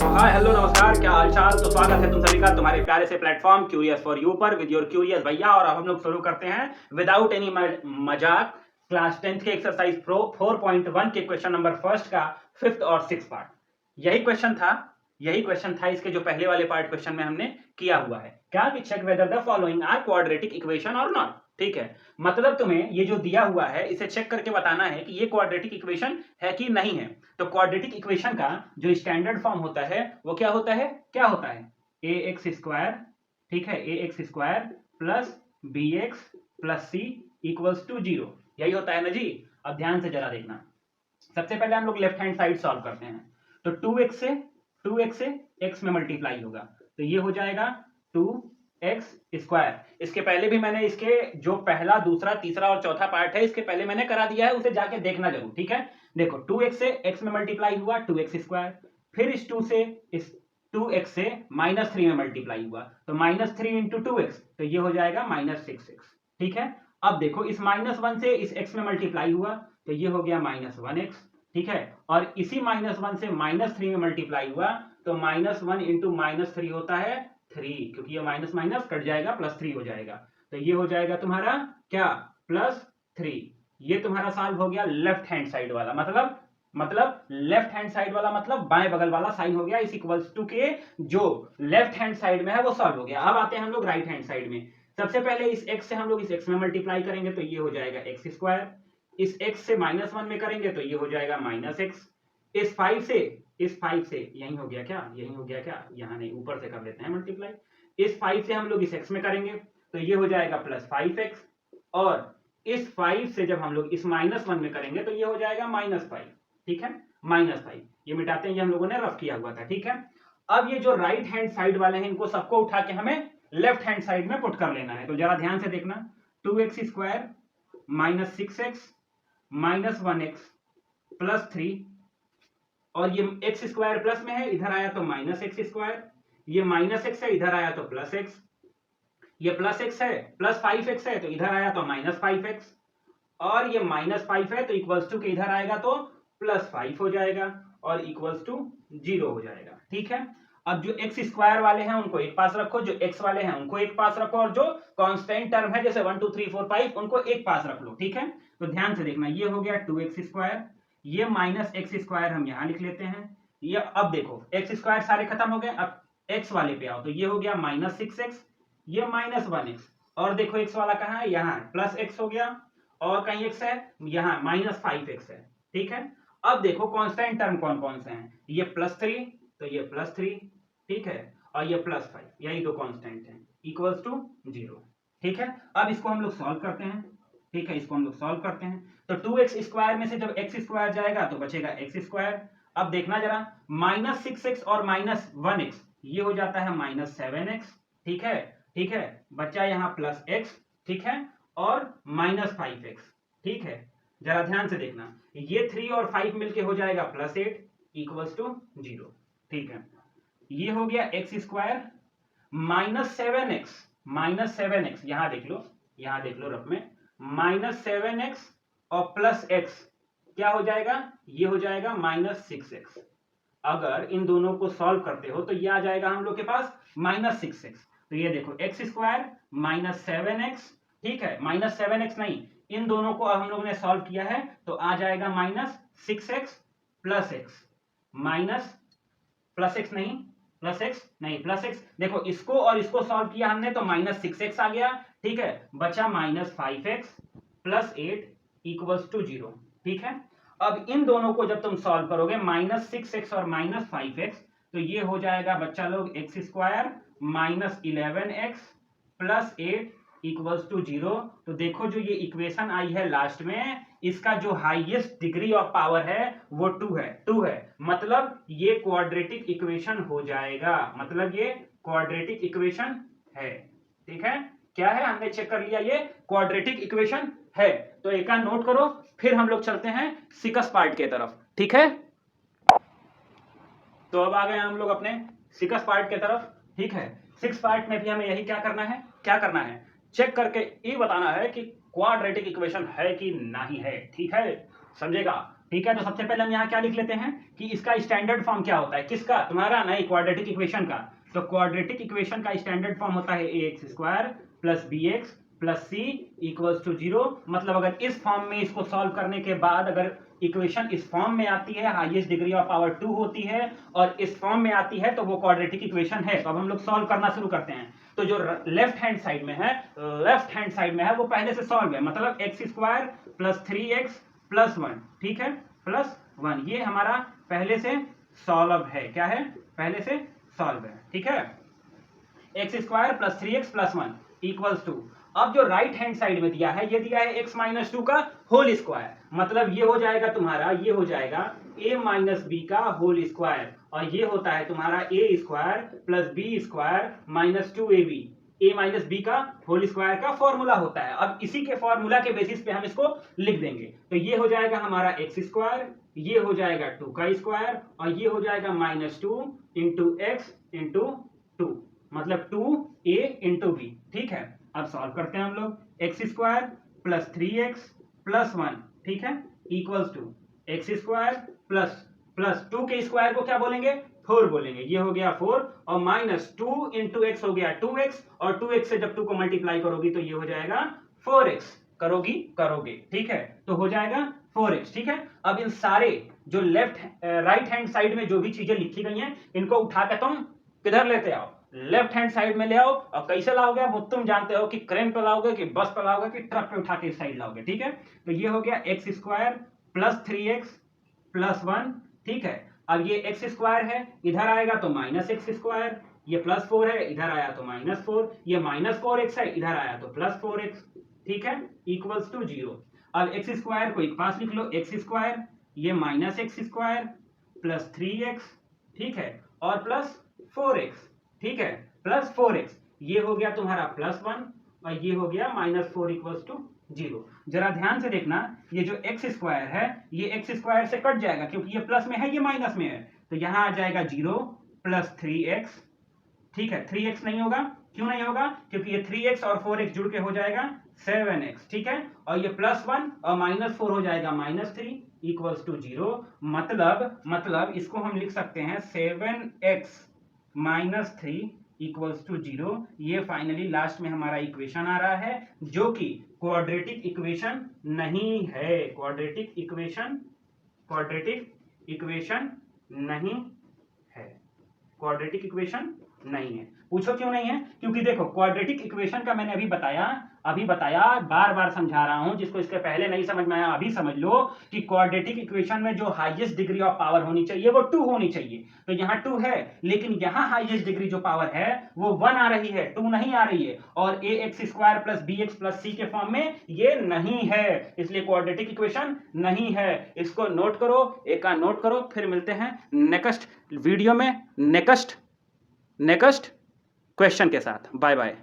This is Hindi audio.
हाय हेलो नमस्कार, क्या हालचाल। तो स्वागत है तुम सभी का तुम्हारे प्यारे से प्लेटफॉर्म क्यूरियस फॉर यू पर विद योर क्यूरियस भैया। और अब हम लोग शुरू करते हैं विदाउट एनी मजाक क्लास 10th के एक्सरसाइज 4.1 के क्वेश्चन नंबर फर्स्ट का 5th और 6th पार्ट। यही क्वेश्चन था इसके जो पहले वाले पार्ट क्वेश्चन में हमने किया हुआ है। क्या कि check whether the following are quadratic equation और नॉट। ठीक है, मतलब तुम्हें ये जो दिया हुआ है इसे चेक करके बताना है कि ये क्वाड्रेटिक इक्वेशन है कि नहीं है। तो क्वाड्रेटिक इक्वेशन का जो स्टैंडर्ड फॉर्म होता है वो क्या होता है ए एक्स स्क्वायर, ठीक है, A X square plus B X plus C equals to 0। यही होता है ना जी। अब ध्यान से जरा देखना, सबसे पहले हम लोग लेफ्ट हैंड साइड सॉल्व करते हैं। तो 2x से x में मल्टीप्लाई होगा तो ये हो जाएगा 2x स्क्वायर। इसके पहले भी मैंने इसके जो पहला दूसरा तीसरा और चौथा पार्ट है इसके पहले मैंने करा दिया है, उसे जाके देखना जरूर। ठीक है, देखो 2x से x में मल्टीप्लाई हुआ 2x स्क्वायर, फिर इस 2x से -3 में मल्टीप्लाई हुआ तो -3 इंटू 2x तो ये हो जाएगा -6x। ठीक है, अब देखो इस -1 से इस x में मल्टीप्लाई हुआ तो ये हो गया -1x। ठीक है, और इसी -1 से -3 में मल्टीप्लाई हुआ तो -1 इंटू -3 होता है 3, क्योंकि ये माइनस माइनस कट जाएगा +3 हो जाएगा तो ये हो जाएगा तुम्हारा क्या +3। ये तुम्हारा सॉल्व हो गया लेफ्ट हैंड साइड वाला, मतलब लेफ्ट हैंड साइड वाला मतलब बाएं बगल वाला साइन हो गया इस इक्वल्स टू के जो लेफ्ट हैंड साइड में है वो सॉल्व हो गया। अब आते हैं हम लोग राइट हैंड साइड में। सबसे पहले इस x से हम लोग इस x में मल्टीप्लाई करेंगे तो ये हो जाएगा x स्क्वायर, इस x से -1 में करेंगे तो ये हो जाएगा -x, इस 5 से यही हो गया क्या, यहां नहीं ऊपर से कर लेते हैं मल्टीप्लाई। इस 5 से हम लोग इस x में करेंगे तो ये हो जाएगा +5x, और इस 5 से जब हम लोग इस -1 में करेंगे तो ये हो जाएगा -5। ठीक है, -5 ये मिटाते हैं, ये हम लोगों ने रफ किया हुआ था। ठीक है, अब ये जो राइट हैंड साइड वाले हैं इनको सबको उठा के हमें लेफ्ट हैंड साइड में पुट कर लेना है। तो जरा ध्यान से देखना, 2x स्क्वायर -6x -1x +3, और ये x स्क्वायर प्लस में है इधर आया तो -x स्क्वायर, ये -x है इधर आया तो +x, ये +x है +5x है तो इधर आया तो -5x, और ये -5 है तो इक्वल्स टू के इधर आएगा तो +5 हो जाएगा और इक्वल्स टू 0 हो जाएगा। ठीक है, अब जो x स्क्वायर वाले हैं उनको एक पास रखो, जो x वाले हैं उनको एक पास रखो, और जो कांस्टेंट टर्म है जैसे 1 2 3 4 5 उनको एक पास रख लो। ठीक है, तो ध्यान से देखना, ये हो गया 2x स्क्वायर, ये -x स्क्वायर हम यहां लिख लेते हैं। ये अब देखो x स्क्वायर सारे खत्म हो गए, अब x वाले पे आओ तो ये हो गया -6x, ये -1x, और देखो x वाला कहां है, यहां है, +x हो गया, और कहीं x है यहां -5x है। ठीक है, अब देखो कांस्टेंट टर्म कौन कौन से हैं, ये +3 तो ये +3, ठीक है, और ये +5, यही दो कांस्टेंट हैं इक्वल्स टू 0। ठीक है, अब इसको हम लोग सॉल्व करते हैं। ठीक है, इसको हम लोग सॉल्व करते हैं तो 2x स्क्वायर में से जब x स्क्वायर जाएगा तो बचेगा x स्क्वायर। अब देखना जरा, -6x और -1x ये हो जाता है -7x। ठीक है, बच्चा यहाँ +x, ठीक है, और -5x। ठीक है, जरा ध्यान से देखना, ये 3 और 5 मिलके हो जाएगा +8 इक्वल्स टू 0। ठीक है, ये हो गया x स्क्वायर -7x यहां देख लो रफ में, -7x और +x क्या हो जाएगा, ये हो जाएगा -6x। अगर इन दोनों को सॉल्व करते हो तो ये आ जाएगा हम लोग के पास -6x। तो ये देखो x स्क्वायर -7x, ठीक है, -7x नहीं, इन दोनों को अब हम लोग ने सॉल्व किया है तो आ जाएगा -6x plus x, plus x, देखो इसको और इसको सॉल्व किया हमने तो -6x आ गया। ठीक है, बचा -5x प्लस 8 इक्वल्स टू 0। ठीक है, अब इन दोनों को जब तुम सॉल्व करोगे -6x और -5x तो ये हो जाएगा बच्चा लोग x square -11x plus 8 equals to 0। तो देखो जो ये इक्वेशन आई है लास्ट में, इसका जो हाईएस्ट डिग्री ऑफ पावर है वो 2 है, मतलब ये क्वाड्रेटिक इक्वेशन हो जाएगा, मतलब ये क्वाड्रेटिक इक्वेशन है। ठीक है, क्या है, हमने चेक कर लिया ये क्वाड्रेटिक इक्वेशन है। तो एक नोट करो, फिर हम लोग चलते हैं सिकस पार्ट के तरफ। ठीक है, तो अब आ गए हम लोग अपने सिकस पार्ट के तरफ। ठीक है, 6 पार्ट में भी हमें यही क्या करना है, चेक करके ये बताना है कि क्वाड्रेटिक इक्वेशन है कि नहीं है। ठीक है, समझेगा। ठीक है। तो सबसे पहले हम यहाँ क्या लिख लेते हैं कि इसका स्टैंडर्ड फॉर्म क्या होता है, किसका, तुम्हारा नहीं, क्वाड्रेटिक इक्वेशन का। तो क्वाड्रेटिक इक्वेशन का स्टैंडर्ड फॉर्म होता है ax square plus bx plus c equals to 0। मतलब अगर इस फॉर्म में इसको सॉल्व करने के बाद अगर इक्वेशन इस फॉर्म में आती है, हाईएस्ट डिग्री ऑफ पावर 2 होती है, और इस फॉर्म में आती है, तो वो क्वाड्रेटिक इक्वेशन है। तो अब हम लोग सॉल्व करना शुरू करते हैं। तो जो लेफ्ट हैंड साइड में है वो पहले से सॉल्व है, मतलब x square plus 3x plus 1, ठीक है, प्लस 1, ये हमारा पहले से सॉल्व है। क्या है, पहले से सॉल्व है, ठीक है। X square plus 3x plus 1 equals to, अब जो राइट हैंड साइड में दिया है, ये दिया है x माइनस 2 का होल स्क्वायर, मतलब ये हो जाएगा तुम्हारा, ये हो जाएगा a माइनस बी का होल स्क्वायर, और ये होता है तुम्हारा a square plus b square minus 2ab, a minus b का होल स्क्वायर का फॉर्मूला होता है। अब इसी के फॉर्मूला के बेसिस पे हम इसको लिख देंगे। तो ये हो जाएगा हमारा एक्स स्क्वायर, ये हो जाएगा 2 का स्क्वायर, और ये हो जाएगा माइनस 2 इंटू एक्स इंटू 2, मतलब 2a इंटू बी, ठीक है। अब सॉल्व करते हैं हम लोग, x square plus 3x plus 1, ठीक है, equals to x square plus 2 के स्क्वायर को क्या बोलेंगे, 4 बोलेंगे, ये हो गया 4, और माइनस 2 इंटू एक्स हो गया 2x, और 2x से जब 2 को मल्टीप्लाई करोगी तो ये हो जाएगा 4x, करोगे, ठीक है, तो हो जाएगा 4x, ठीक है। अब इन सारे जो राइट हैंड साइड में जो भी चीजें लिखी गई हैं, इनको उठा के तुम किधर लेते आओ, लेफ्ट हैंड साइड में ले आओ। और कैसे लाओगे, वो तुम जानते हो कि क्रेन पे लाओगे, कि बस पे लाओगे, कि ट्रक पे उठा के इस साइड लाओगे, ठीक है। तो ये हो गया x square plus 3x plus 1, ठीक है। अब ये एक्स स्क्वायर है, इधर आएगा तो माइनस एक्स स्क्वायर, ये प्लस 4 है, इधर आया तो माइनस 4, ये माइनस 4x है, इधर आया तो प्लस 4x, ठीक है, इक्वल्स टू 0। अब एक्स स्क्वायर को एक पास लिख लो, एक्स स्क्वायर, ये minus x square plus 3x, ठीक है, और प्लस 4x, ठीक है, प्लस 4x, ये हो गया तुम्हारा प्लस 1, और ये हो गया माइनस 4 इक्वल्स टू 0। जरा ध्यान से देखना, ये जो एक्स स्क्वायर है, ये एक्स स्क्वायर से कट जाएगा, क्योंकि ये प्लस में है, ये माइनस में है, तो यहां आ जाएगा 0 प्लस 3x, ठीक है। 3x नहीं होगा, क्यों नहीं होगा, क्योंकि ये 3x और 4x जुड़ के हो जाएगा 7x, ठीक है, और ये प्लस 1 और माइनस 4 हो जाएगा माइनस 3 इक्वल्स टू 0। मतलब इसको हम लिख सकते हैं 7x माइनस 3 इक्वल्स टू 0। ये फाइनली लास्ट में हमारा इक्वेशन आ रहा है, जो कि क्वाड्रेटिक इक्वेशन नहीं है, क्वाड्रेटिक इक्वेशन नहीं है, क्वाड्रेटिक इक्वेशन नहीं है। पूछो क्यों नहीं है, क्योंकि देखो क्वाड्रेटिक इक्वेशन का मैंने अभी बताया, बार समझा रहा हूं, जिसको इसके पहले नहीं समझ में आया अभी समझ लो, कि क्वाड्रेटिक इक्वेशन में जो हाईएस्ट डिग्री ऑफ पावर होनी चाहिए वो 2 होनी चाहिए। तो यहाँ 2 है, लेकिन यहाँ हाईएस्ट डिग्री जो पावर है वो 1 आ रही है, 2 नहीं आ रही है, और ax square plus bx plus c के फॉर्म में ये नहीं है, इसलिए क्वाड्रेटिक इक्वेशन नहीं है। इसको नोट करो, एक का नोट करो। फिर मिलते हैं नेक्स्ट वीडियो में नेक्स्ट क्वेश्चन के साथ। Bye bye.